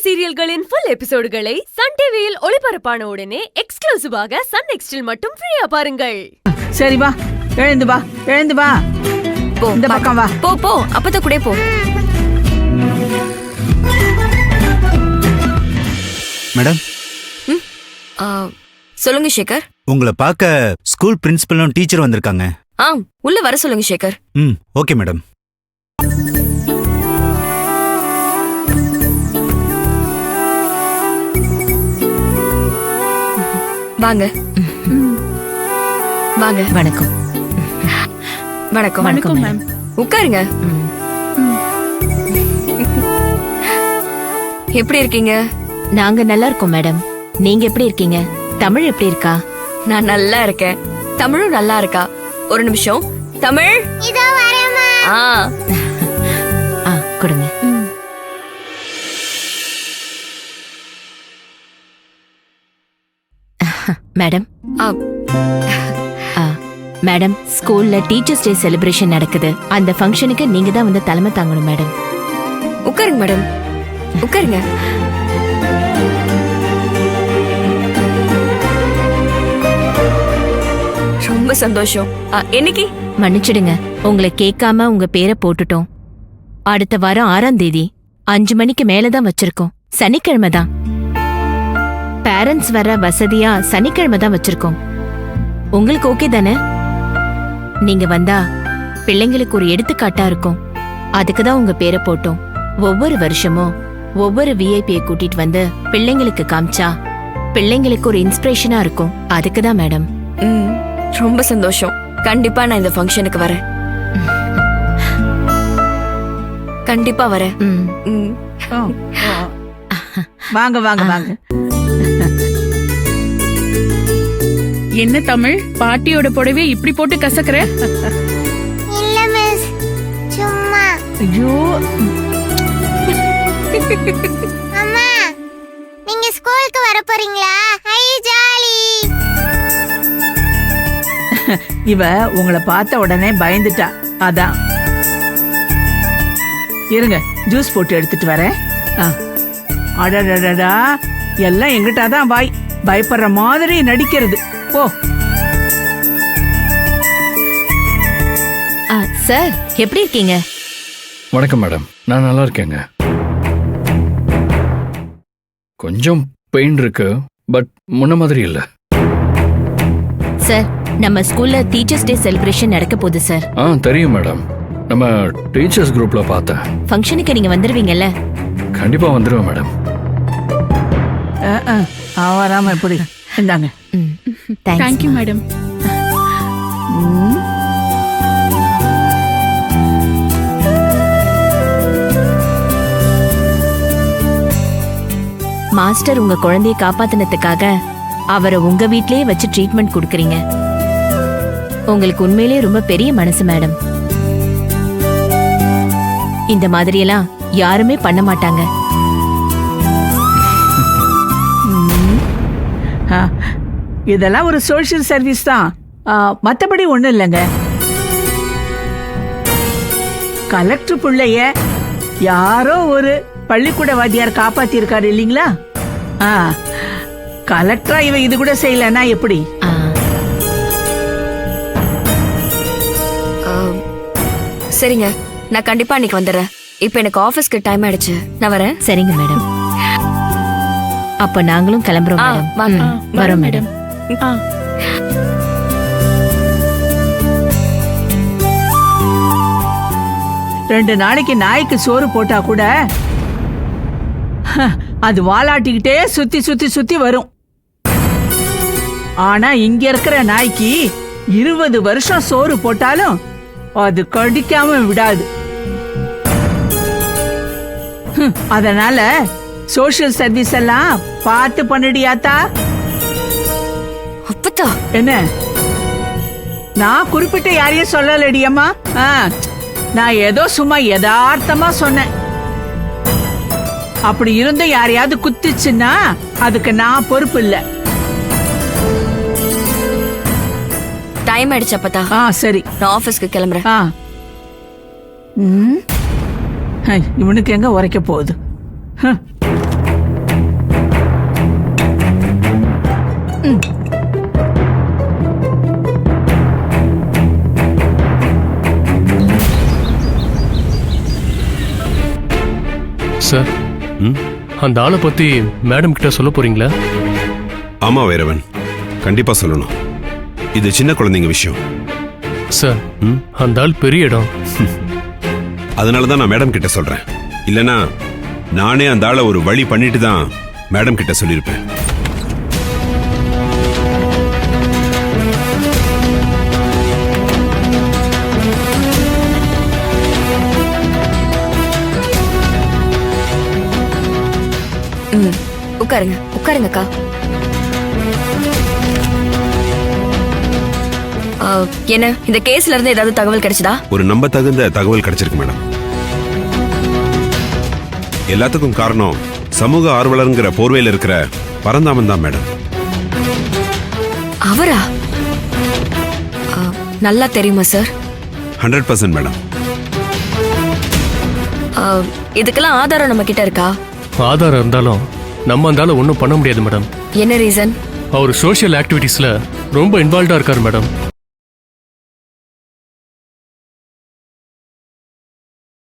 சீரியல்களின் full எபிசோடுகளை Sun டிவியில் ஒளிபரப்பான உடனே எக்ஸ்க்ளூசிவாக சன் நெக்ஸ்டில் மட்டும் ஃப்ரீயா பாருங்கள். சரி வா, எழுந்து வா, எழுந்து வா. போ, இந்த பக்கம் வா. போ போ, அப்பத கூட போ. மேடம். சொல்லுங்க சேகர். உங்களை பார்க்க ஸ்கூல் பிரின்சிபலும் டீச்சர் வந்திருக்காங்க. உள்ள வர சொல்லுங்க சேகர். Okay madam. வாங்க வாங்க. வணக்கம். வணக்கம். வணக்கம் மேம். உட்காருங்க. எப்படி இருக்கீங்க? நாங்க நல்லா இருக்கோம் மேடம். நீங்க எப்படி இருக்கீங்க? தமிழ் எப்படி இருக்கா? நான் நல்லா இருக்கேன். தமிழும் நல்லா இருக்கா? ஒரு நிமிஷம். தமிழ் இதோ வரேம்மா. கொடுங்க. மேடம். மேடம், ஸ்கூல்ல டீச்சர்ஸ் டே செலிப்ரேஷன் நடக்குது. அந்த ஃபங்க்ஷனுக்கு நீங்க தான் வந்து தலைமை தாங்கணும் மேடம். உட்காருங்க மேடம், உட்காருங்க. ரொம்ப சந்தோஷம். என்னைக்கு? மன்னிச்சிடுங்க, உங்களை கேட்காம உங்க பேரை போட்டுட்டோம். அடுத்த வாரம் 6ஆம் தேதி 5 மணிக்கு மேலதான் வச்சிருக்கோம். சனிக்கிழமை தான். பேரண்ட்ஸ் வர வசதியா சனிக்கிழமை தான் வச்சிருக்கோம். உங்களுக்கு ஓகே தானே? நீங்க வந்தா பிள்ளைங்களுக்கு ஒரு எடுத்துக்காட்டா இருக்கும். அதுக்குதான் உங்க பேரை போட்டோம். ஒவ்வொரு வருஷமும் ஒவ்வொரு விஐபியை கூட்டிட்டு வந்து பிள்ளைங்களுக்கு காமிச்சா பிள்ளைங்களுக்கு ஒரு இன்ஸ்பிரேஷனா இருக்கும். அதுக்குதான் மேடம். ரொம்ப சந்தோஷம். கண்டிப்பா நான் இந்த ஃபங்க்ஷனுக்கு வரேன். கண்டிப்பா வரேன். வாங்க வாங்க வாங்க. என்ன தமிழ், பாட்டியோட புடவை இப்படி போட்டு கசக்குற? இல்ல மிஸ், சும்மா. ஐயோ அம்மா, நீங்க ஸ்கூலுக்கு வர போறீங்களா? ஐ ஜாலி. இவ உங்களை பார்த்த உடனே பயந்துட்டா, அதான். இருங்க, ஜூஸ் போட்டு எடுத்துட்டு வரேன். அடடடடா, எல்லாம் எங்கிட்டாதான் வாய். பயப்படுற மாதிரி நடிக்கிறது. போ. சார், எப்படி இருக்கீங்க? வணக்கம் மேடம், நான் நல்லா இருக்கேங்க. கொஞ்சம் பெயின் இருக்கு, பட் முன்ன மாதிரி இல்ல. சார், நம்ம ஸ்கூல்ல டீச்சர்ஸ் டே செலிப்ரேஷன் நடக்க போகுது சார். தெரியும் மேடம், நம்ம டீச்சர்ஸ் குரூப்ல பார்த்தேன். ஃபங்க்ஷனுக்கு நீங்க வந்துருவீங்கல்ல? கண்டிப்பா வந்துருவேன் மேடம். வராம எப்படி? இந்தாங்க. Thank you madam. மாஸ்டர் உங்க குழந்தையை காப்பாத்தினதுக்காக அவரை உங்க வீட்லயே வச்சு ட்ரீட்மெண்ட் கொடுக்கறீங்க. உங்களுக்கு உண்மையிலேயே ரொம்ப பெரிய மனசு மேடம். இந்த மாதிரியெல்லாம் யாருமே பண்ண மாட்டாங்க. இதெல்லாம் ஒரு சோஷியல் சர்வீஸ் தான், மத்தபடி ஒண்ணும் இல்லைங்க. கலெக்டர் பிள்ளைய யாரோ ஒரு பள்ளிக்கூட வாத்தியார் காப்பாத்தி இருக்காரு இல்லீங்களா? கலெக்டரா இவ இது கூட செய்யலன்னா எப்படி? சரிங்க, நான் கண்டிப்பா அன்னைக்கு வந்துடுறேன். இப்ப எனக்கு ஆபீஸ்க்கு டைம் ஆயிடுச்சு, நான் வரேன். சரிங்க மேடம். அப்ப நாங்களும் கிளம்புறோம் மேடம். வரோம் மேடம். ரெண்டு நாளைக்கு நாய்க்கு சோறு போட்டா கூட அது வாலாட்டிக்கிட்டே சுத்தி சுத்தி சுத்தி வரும். ஆனா இங்க இருக்கிற நாய்க்கு 20 வருஷம் சோறு போட்டாலும் அது கடிக்காம விடாது. அதனால சோஷியல் சர்வீஸ் எல்லாம் பார்த்து பண்ணிடியாத்தா. அப்பத்தா, என்ன, நான் குறிப்பிட்ட யாரையும் சொல்லலடி அம்மா. நான் ஏதோ சும்மா யதார்த்தமா சொன்னேன். அப்படி இருந்த யாரையாவது குத்திச்சுன்னா அதுக்கு நான் பொறுப்பு இல்ல. டைம் ஆயிடுச்சு அப்பத்தா. சரி, நான் ஆபீஸ்க்கு கிளம்புறேன். இவனுக்கு எங்க உரைக்க போகுது? சார் ம் அந்த ஆளை பத்தி மேடம் கிட்ட சொல்ல போறீங்களா? ஆமா வைரவன், கண்டிப்பா சொல்லணும். இது சின்ன குழந்தைங்க விஷயம். சார் ம் அந்த ஆள் பெரிய இடம். அதனால தான் நான் மேடம் கிட்ட சொல்றேன். இல்லனா நானே அந்த ஆளை ஒரு வழி பண்ணிட்டு தான் மேடம் கிட்ட சொல்லியிருப்பேன். ம் உட்காருங்க உட்காருங்கக்கா. என்ன இந்த கேஸ்ல இருந்து ஏதாவது தகவல் கிடைச்சதா? ஒரு நம்பத்தகுந்த தகவல் கிடைச்சிருக்கு மேடம். எல்லாத்துக்கும் காரணம் சமூக ஆர்வலர்ங்கிற போர்வையில் இருக்கிற பரந்தாமன் தான் மேடம். அவரா? நல்லா தெரியுமா சார்? 100% மேடம். இதுக்கெல்லாம் ஆதாரம் நம்ம கிட்ட இருக்கா? ஆதாரம் இருந்தாலும் நம்ம அந்த ஆளை ஒன்றும் பண்ண முடியாது மேடம். என்ன ரீசன்? அவர் சோஷியல் ஆக்டிவிட்டீஸ்ல ரொம்ப இன்வால்வ்டா இருக்காரு மேடம்.